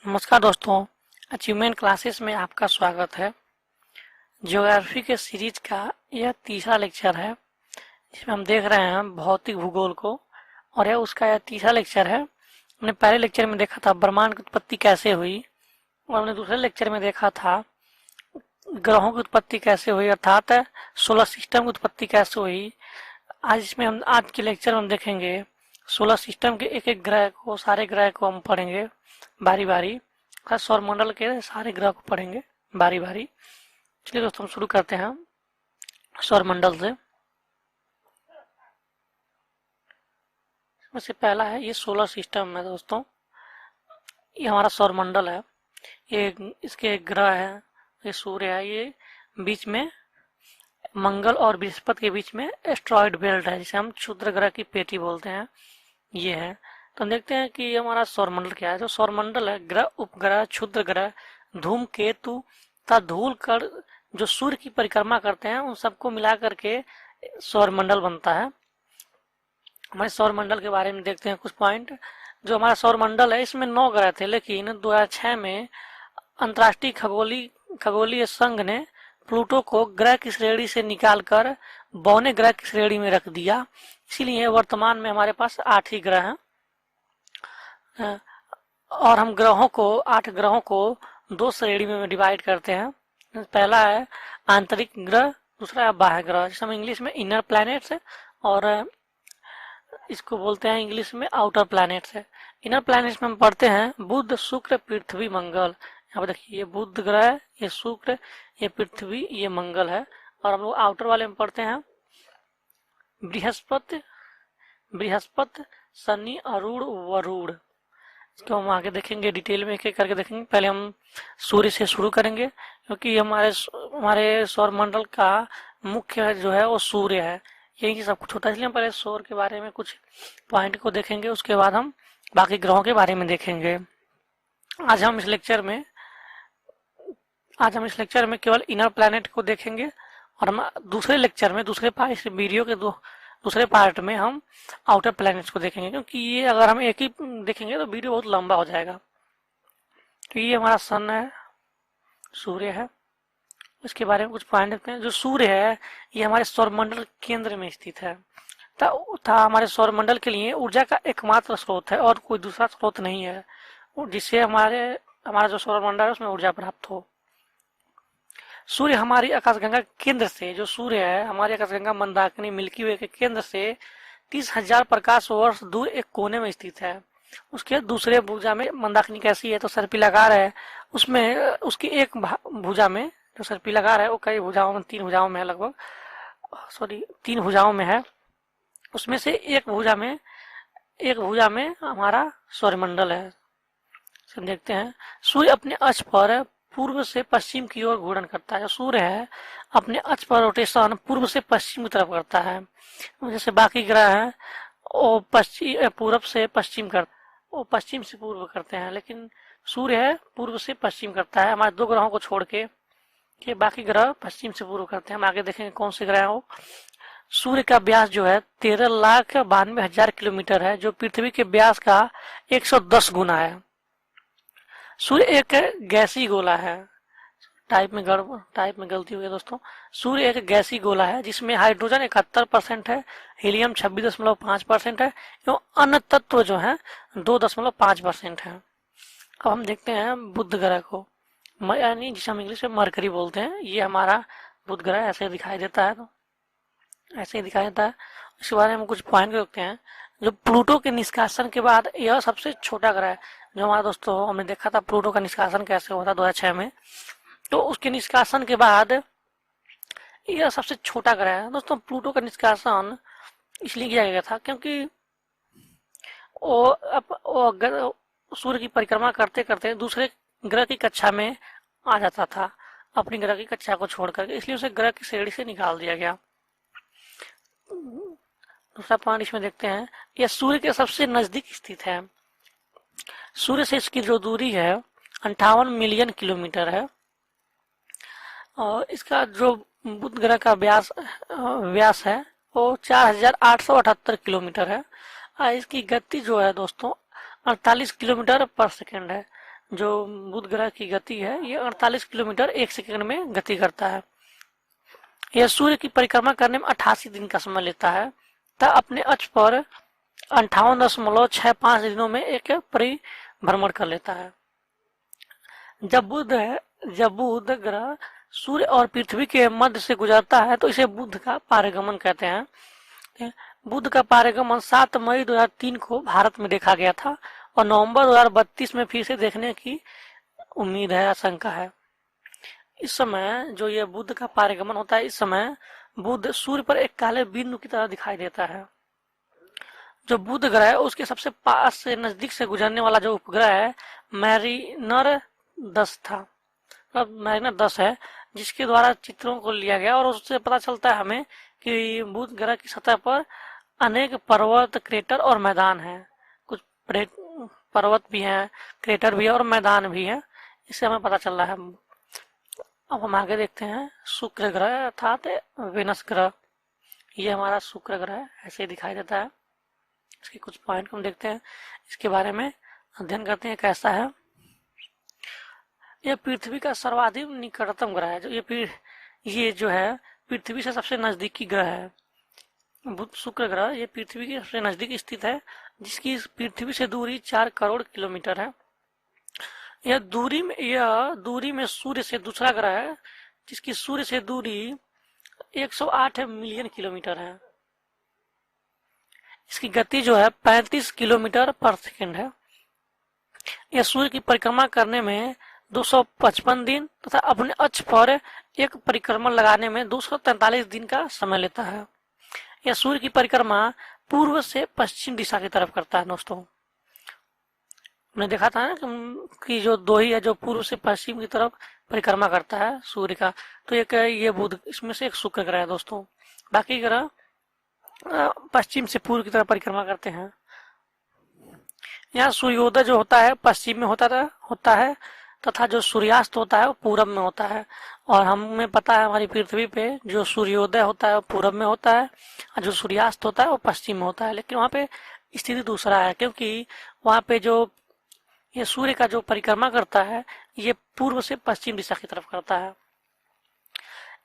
नमस्कार दोस्तों। Achievement classes में आपका स्वागत है। ज्योग्राफी के सीरीज का यह तीसरा लेक्चर है जिसमें हम देख रहे हैं भौतिक भूगोल को, और यह उसका यह तीसरा लेक्चर है। हमने पहले लेक्चर में देखा था ब्रह्मांड की उत्पत्ति कैसे हुई, और हमने दूसरे लेक्चर में देखा था ग्रहों की उत्पत्ति कैसे हुई, अर्थात सोलर सिस्टम की उत्पत्ति कैसे हुई। आज के लेक्चर में हम देखेंगे सोलर सिस्टम के एक एक ग्रह को, सारे ग्रह को हम पढ़ेंगे बारी बारी। सौर मंडल के सारे ग्रह को पढ़ेंगे बारी बारी। चलिए दोस्तों हम शुरू करते हैं सौर मंडल से। सबसे पहला है ये सोलर सिस्टम है दोस्तों। ये हमारा सौर मंडल है। ये इसके ग्रह है, ये सूर्य है, ये बीच में मंगल और बृहस्पति के बीच में एस्ट्रॉयड बेल्ट है जिसे हम क्षुद्र ग्रह की पेटी बोलते हैं। ये है, तो हम देखते हैं कि ये हमारा सौरमंडल क्या है। तो सौरमंडल है ग्रह, उपग्रह, क्षुद्र ग्रह, धूमकेतु तथा धूल कण जो सूर्य की परिक्रमा करते हैं, उन सबको मिला करके सौरमंडल बनता है। हमारे सौरमंडल के बारे में देखते हैं कुछ पॉइंट। जो हमारा सौरमंडल है इसमें 9 ग्रह थे, लेकिन 2006 में अंतर्राष्ट्रीय खगोलीय संघ ने प्लूटो को ग्रह की श्रेणी से निकालकर 52वें ग्रह की श्रेणी में रख दिया। इसीलिए वर्तमान में हमारे पास 8 ही ग्रह हैं। और हम 8 ग्रहों को 2 श्रेणी में डिवाइड करते हैं। पहला है आंतरिक ग्रह, दूसरा है बाह्य ग्रह, जिसे हम इंग्लिश में इनर प्लैनेट्स है, और इसको बोलते हैं इंग्लिश में आउटर प्लैनेट्स है। इनर प्लैनेट्स में हम पढ़ते हैं बुध, शुक्र, पृथ्वी, मंगल। यहाँ पर देखिए ये बुध ग्रह है, ये शुक्र, ये पृथ्वी, ये मंगल है। और हम लोग आउटर वाले में पढ़ते हैं बृहस्पति, शनि, अरुण, वरुण। इसको हम आगे देखेंगे, डिटेल में एक एक करके देखेंगे। पहले हम सूर्य से शुरू करेंगे क्योंकि हमारे सौरमंडल का मुख्य जो है वो सूर्य है। यही सब कुछ होता है, इसलिए हम पहले सौर के बारे में कुछ पॉइंट को देखेंगे, उसके बाद हम बाकी ग्रहों के बारे में देखेंगे। आज हम इस लेक्चर में केवल इनर प्लैनेट को देखेंगे, और हम दूसरे वीडियो के दूसरे पार्ट में हम आउटर प्लैनेट्स को देखेंगे, क्योंकि ये अगर हम एक ही देखेंगे तो वीडियो बहुत लंबा हो जाएगा। तो ये हमारा सन है, सूर्य है। इसके बारे में कुछ पॉइंट देखते हैं। जो सूर्य है ये हमारे सौरमंडल केंद्र में स्थित है, था हमारे सौरमंडल के लिए ऊर्जा का एकमात्र स्रोत है और कोई दूसरा स्रोत नहीं है जिससे हमारा जो सौरमंडल है उसमें ऊर्जा प्राप्त हो। सूर्य हमारी आकाशगंगा केंद्र से, जो सूर्य है हमारी आकाशगंगा मंदाकिनी मिल्की वे के केंद्र से 30,000 प्रकाश वर्ष दूर एक कोने में स्थित है। उसके दूसरे भुजा में, मंदाकिनी कैसी है तो सर्पिलाकार है, उसमें उसकी एक भुजा में जो सर्पिलाकार है वो कई भुजाओं में, 3 भुजाओं में है लगभग, 3 भुजाओं में है। उसमें से एक भुजा में हमारा सौरमंडल है। देखते हैं सूर्य अपने अक्ष पर पूर्व से पश्चिम की ओर घूर्णन करता है। जो सूर्य है अपने अक्ष पर रोटेशन पूर्व से पश्चिम की तरफ करता है। जैसे बाकी ग्रह हैं वो पश्चिम से पूर्व करते हैं, लेकिन सूर्य है पूर्व से पश्चिम करता है। हमारे 2 ग्रहों को छोड़ के बाकी ग्रह पश्चिम से पूर्व करते हैं। हम आगे देखेंगे कौन से ग्रह हैं वो। सूर्य का व्यास जो है 13,92,000 किलोमीटर है, जो पृथ्वी के व्यास का 110 गुना है। सूर्य एक गैसीय गोला है। टाइप में गलती हुई है दोस्तों। सूर्य एक गैसीय गोला है जिसमें हाइड्रोजन 71% है, हीलियम 26.5% है, एवं अन्य तत्व जो है 2.5% है। अब हम देखते हैं बुध ग्रह को, यानी जिसे हम इंग्लिश में मरकरी बोलते हैं। ये हमारा बुध ग्रह ऐसे दिखाई देता है, तो ऐसे ही दिखाई देता है। इसके बारे में कुछ पॉइंट रखते हैं। जो प्लूटो के निष्कासन के बाद यह सबसे छोटा ग्रह है। जो हमारा दोस्तों हमने देखा था प्लूटो का निष्कासन कैसे हुआ था 2006 में, तो उसके निष्कासन के बाद यह सबसे छोटा ग्रह है। दोस्तों प्लूटो का निष्कासन इसलिए किया गया था क्योंकि वो सूर्य की परिक्रमा करते करते दूसरे ग्रह की कक्षा में आ जाता था, अपनी ग्रह की कक्षा को छोड़कर, इसलिए उसे ग्रह की श्रेणी से निकाल दिया गया। दूसरा पॉइंट इसमें देखते हैं, यह सूर्य के सबसे नजदीक स्थित है। सूर्य से इसकी जो दूरी है 58 मिलियन किलोमीटर है, और इसका जो बुध ग्रह का व्यास है वो 4,878 किलोमीटर है। इसकी गति जो है दोस्तों 48 किलोमीटर पर सेकेंड है। जो बुध ग्रह की गति है ये 48 किलोमीटर 1 सेकंड में गति करता है। यह सूर्य की परिक्रमा करने में 88 दिन का समय लेता है तथा अपने अक्ष पर 58.65 दिनों में एक परिभ्रमण कर लेता है। जब बुध ग्रह सूर्य और पृथ्वी के मध्य से गुजरता है तो इसे बुध का पारगमन कहते हैं। बुध का पारगमन 7 मई 2003 को भारत में देखा गया था और नवंबर 2032 में फिर से देखने की उम्मीद है, आशंका है। इस समय जो ये बुध का पारगमन होता है, इस समय बुध सूर्य पर एक काले बिंदु की तरह दिखाई देता है। जो बुध ग्रह है उसके सबसे पास से नजदीक से गुजरने वाला जो उपग्रह है मैरिनर 10 था, मैरिनर 10 है, जिसके द्वारा चित्रों को लिया गया और उससे पता चलता है हमें कि बुध ग्रह की सतह पर अनेक पर्वत, क्रेटर और मैदान हैं। कुछ पर्वत भी हैं, क्रेटर भी है और मैदान भी है, इससे हमें पता चल रहा है। अब हम आगे देखते हैं शुक्र ग्रह अर्थात वेनस ग्रह। ये हमारा शुक्र ग्रह ऐसे दिखाई देता है। इसके कुछ पॉइंट हम देखते हैं, इसके बारे में अध्ययन करते हैं कैसा है। यह पृथ्वी का सर्वाधिक निकटतम ग्रह है। ये जो है पृथ्वी से सबसे नजदीकी ग्रह है। बुध शुक्र ग्रह ये पृथ्वी के सबसे नजदीक स्थित है, जिसकी पृथ्वी से दूरी 4 करोड़ किलोमीटर है। यह दूरी में सूर्य से दूसरा ग्रह है, जिसकी सूर्य से दूरी 108 मिलियन किलोमीटर है। इसकी गति जो है 35 किलोमीटर पर सेकंड है। यह सूर्य की परिक्रमा करने में 255 दिन तथा अपने अक्ष पर एक परिक्रमण लगाने में 243 दिन का समय लेता है। यह सूर्य की परिक्रमा पूर्व से पश्चिम दिशा की तरफ करता है। दोस्तों हमने देखा था ना कि जो दो ही है जो पूर्व से पश्चिम की तरफ परिक्रमा करता है सूर्य का, तो ये बुध इसमें से एक शुक्र ग्रह है दोस्तों। बाकी ग्रह पश्चिम से पूर्व की तरफ परिक्रमा करते हैं। यहाँ सूर्योदय जो होता है पश्चिम में होता है तथा जो सूर्यास्त होता है वो पूरब में होता है। और हमें पता है हमारी पृथ्वी पे जो सूर्योदय होता है वो पूरब में होता है और जो सूर्यास्त होता है वो पश्चिम में होता है। लेकिन वहाँ पे स्थिति दूसरा है, क्योंकि वहाँ पे जो ये सूर्य का जो परिक्रमा करता है ये पूर्व से पश्चिम दिशा की तरफ करता है।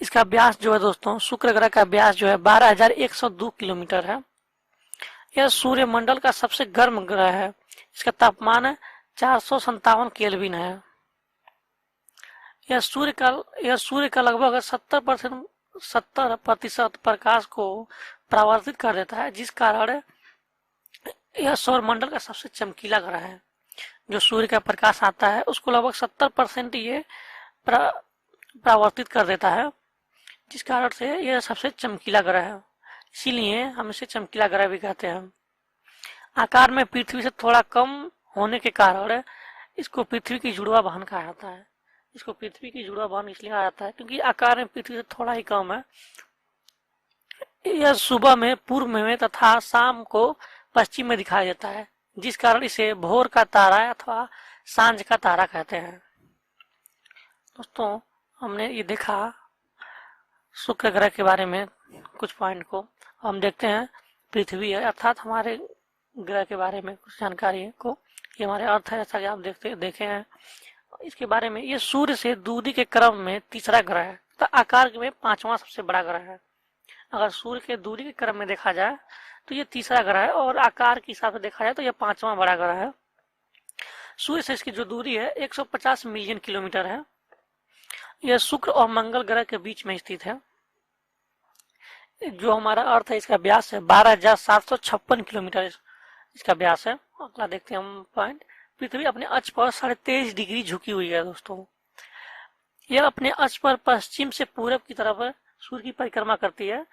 इसका व्यास जो है दोस्तों, शुक्र ग्रह का व्यास जो है 12,102 किलोमीटर है। यह सूर्य मंडल का सबसे गर्म ग्रह है। इसका तापमान 457 केल्विन है। यह सूर्य का लगभग 70% प्रकाश को परावर्तित कर देता है, जिस कारण यह सौर मंडल का सबसे चमकीला ग्रह है। जो सूर्य का प्रकाश आता है उसको लगभग 70% ये परावर्तित कर देता है, जिस कारण से यह सबसे चमकीला ग्रह है। इसीलिए हम इसे चमकीला ग्रह भी कहते हैं। आकार में पृथ्वी से थोड़ा कम होने के कारण इसको पृथ्वी की जुड़वा बहन कहा जाता है। इसको पृथ्वी की जुड़वा बहन इसलिए कहा जाता है क्योंकि आकार में पृथ्वी से थोड़ा ही कम है। यह सुबह में पूर्व में तथा शाम को पश्चिम में दिखाई देता है, जिस कारण इसे भोर का तारा अथवा सांझ का तारा कहते हैं। दोस्तों हमने ये देखा शुक्र ग्रह के बारे में कुछ पॉइंट को। हम देखते हैं पृथ्वी है अर्थात हमारे ग्रह के बारे में कुछ जानकारी को। ये हमारे अर्थ है, जैसा कि आप देखे हैं इसके बारे में। ये सूर्य से दूरी के क्रम में तीसरा ग्रह है तो आकार में 5वां सबसे बड़ा ग्रह है। अगर सूर्य के दूरी के क्रम में देखा जाए तो ये तीसरा ग्रह है और आकार के हिसाब से देखा जाए तो यह 5वां बड़ा ग्रह है। सूर्य से इसकी जो दूरी है 150 मिलियन किलोमीटर है। यह शुक्र और मंगल ग्रह के बीच में स्थित है। जो हमारा अर्थ है इसका व्यास है 12,756 किलोमीटर इसका व्यास है। अगला देखते हैं हम पॉइंट। पृथ्वी अपने अक्ष पर 23.5 डिग्री झुकी हुई है दोस्तों। यह अपने अक्ष पर पश्चिम से पूरब की तरफ सूर्य की परिक्रमा करती है,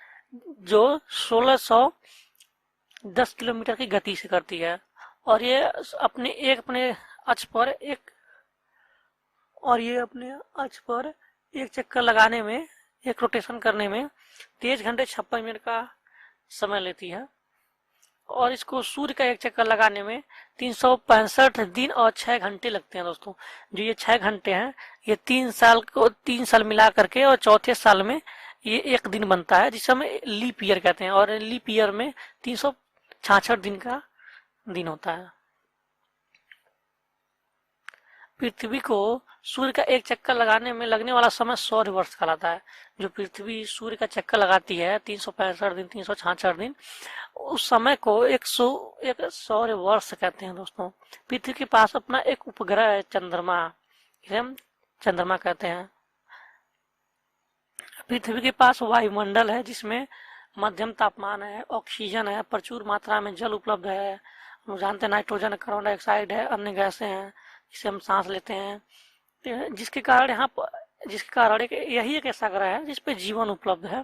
जो 1610 किलोमीटर की गति से करती है। और ये अपने एक चक्कर लगाने में, एक रोटेशन करने में 23 घंटे 56 मिनट का समय लेती है। और इसको सूर्य का एक चक्कर लगाने में 365 दिन और 6 घंटे लगते हैं दोस्तों। जो ये 6 घंटे हैं ये 3 साल मिला करके और चौथे साल में ये एक दिन बनता है, जिसे हम लीप ईयर कहते हैं। और लीप ईयर में 366 दिन का दिन होता है। पृथ्वी को सूर्य का एक चक्कर लगाने में लगने वाला समय सौर वर्ष कहलाता है। जो पृथ्वी सूर्य का चक्कर लगाती है 365 दिन, 366 दिन, उस समय को एक सौर वर्ष कहते हैं दोस्तों। पृथ्वी के पास अपना एक उपग्रह है चंद्रमा, इसे हम चंद्रमा कहते हैं। पृथ्वी के पास वायुमंडल है जिसमें मध्यम तापमान है, ऑक्सीजन है, प्रचुर मात्रा में जल उपलब्ध है। हम जानते हैं नाइट्रोजन, कार्बन डाइऑक्साइड है, अन्य गैसें हैं जिसे हम सांस लेते हैं। जिसके कारण एक यही एक ऐसा ग्रह है जिस पे जीवन उपलब्ध है।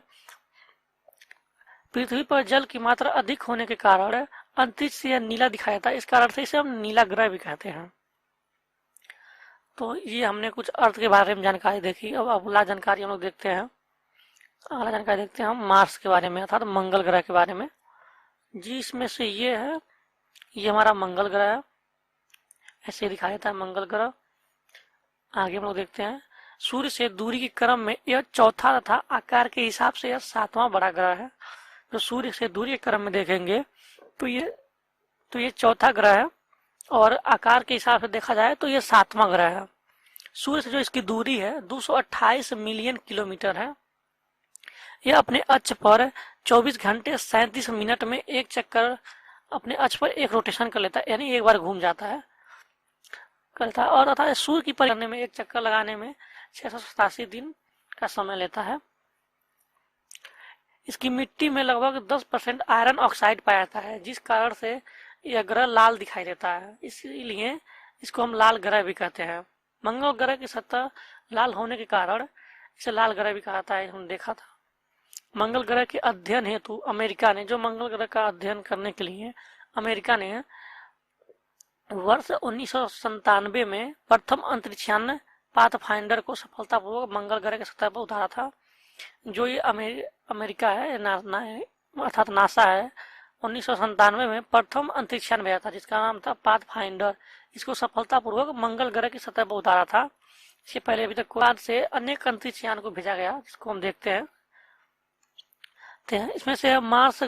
पृथ्वी पर जल की मात्रा अधिक होने के कारण अंतरिक्ष से यह नीला दिखाई देता है। इस कारण से इसे हम नीला ग्रह भी कहते हैं। तो ये हमने कुछ अर्थ के बारे में जानकारी देखी। अब अगला जानकारी हम लोग देखते हैं। अगला जानकारी देखते हैं हम मार्स के बारे में, अर्थात मंगल ग्रह के बारे में। जी इसमें से ये है, ये हमारा मंगल ग्रह है, ऐसे दिखाई देता है मंगल ग्रह। आगे हम लोग देखते हैं, सूर्य से दूरी के क्रम में यह चौथा तथा आकार के हिसाब से यह 7वां बड़ा ग्रह है। तो सूर्य से दूरी के क्रम में देखेंगे तो ये चौथा ग्रह है, और आकार के हिसाब से देखा जाए तो ये 7वां ग्रह है। सूर्य से जो इसकी दूरी है 228 मिलियन किलोमीटर है। यह अपने अक्ष पर 24 घंटे 37 मिनट में एक चक्कर, अपने अक्ष पर एक रोटेशन कर लेता है, यानी एक बार घूम जाता है, करता है। और अर्थात सूर्य की परिक्रमा में एक चक्कर लगाने में 687 दिन का समय लेता है। इसकी मिट्टी में लगभग 10% आयरन ऑक्साइड पाया जाता है, जिस कारण से यह ग्रह लाल दिखाई देता है, इसलिए इसको हम लाल ग्रह भी कहते हैं। मंगल ग्रह की सतह लाल होने के कारण इसे लाल ग्रह भी कहा जाता है, हमने देखा था। मंगल ग्रह के अध्ययन हेतु अमेरिका ने, जो मंगल ग्रह का अध्ययन करने के लिए अमेरिका ने वर्ष 1997 में प्रथम अंतरिक्षयान पाथफाइंडर को सफलतापूर्वक मंगल ग्रह की सतह पर उतारा था। जो ये अमेरिका है, अर्थात नासा है, 1997 में प्रथम अंतरिक्षयान भेजा था जिसका नाम था पाथफाइंडर। इसको सफलतापूर्वक मंगल ग्रह की सतह पर उतारा था। इसके पहले अभी तक बाद से अनेक अंतरिक्षयान को भेजा गया, जिसको हम देखते हैं। इसमें से मार्स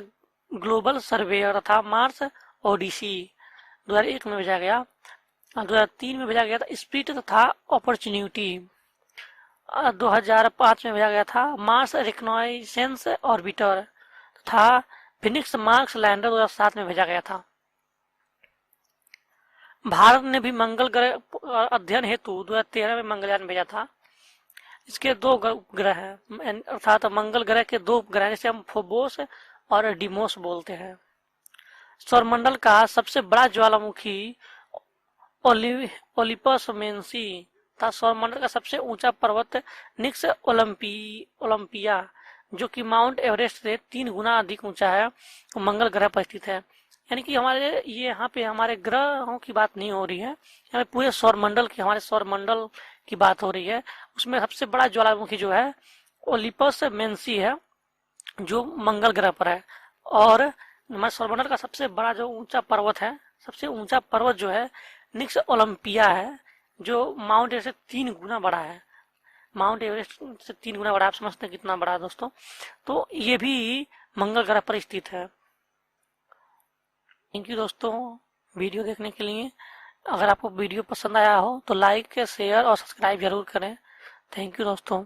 ग्लोबल सर्वेयर तथा मार्स ओडिसी 2001 में भेजा गया, 2003 में भेजा गया था स्पिरिट तथा अपॉर्चुनिटी, 2005 में भेजा गया था मार्स रिकॉग्नाइजेंस ऑर्बिटर तथा फिनिक्स मार्स लैंडर 2007 में भेजा गया था। भारत ने भी मंगल ग्रह अध्ययन हेतु 2013 में मंगलयान भेजा था। इसके 2 उपग्रह हैं, अर्थात मंगल ग्रह के 2 उपग्रह जिसे हम फोबोस और डिमोस बोलते हैं। सौरमंडल का सबसे बड़ा ज्वालामुखी ओलिपस मेंसी था। सौरमंडल का सबसे ऊंचा पर्वत निक्स ओलंपिया, जो कि माउंट एवरेस्ट से 3 गुना अधिक ऊंचा है, मंगल ग्रह पर स्थित है। यानी कि यहाँ पे हमारे ग्रहों की बात नहीं हो रही है, यहाँ पूरे सौरमंडल की, हमारे सौरमंडल की बात हो रही है। उसमें सबसे बड़ा ज्वालामुखी जो है ओलिपस मेंसी है, जो मंगल ग्रह पर है। और हमारे सौरमंडल का सबसे बड़ा जो ऊंचा पर्वत है, सबसे ऊंचा पर्वत जो है निक्स ओलंपिया है, जो माउंट एवरेस्ट से 3 गुना बड़ा है। माउंट एवरेस्ट से 3 गुना बड़ा, आप समझते हैं कितना बड़ा है दोस्तों। तो ये भी मंगल ग्रह पर स्थित है। थैंक यू दोस्तों वीडियो देखने के लिए। अगर आपको वीडियो पसंद आया हो तो लाइक, शेयर और सब्सक्राइब जरूर करें। थैंक यू दोस्तों।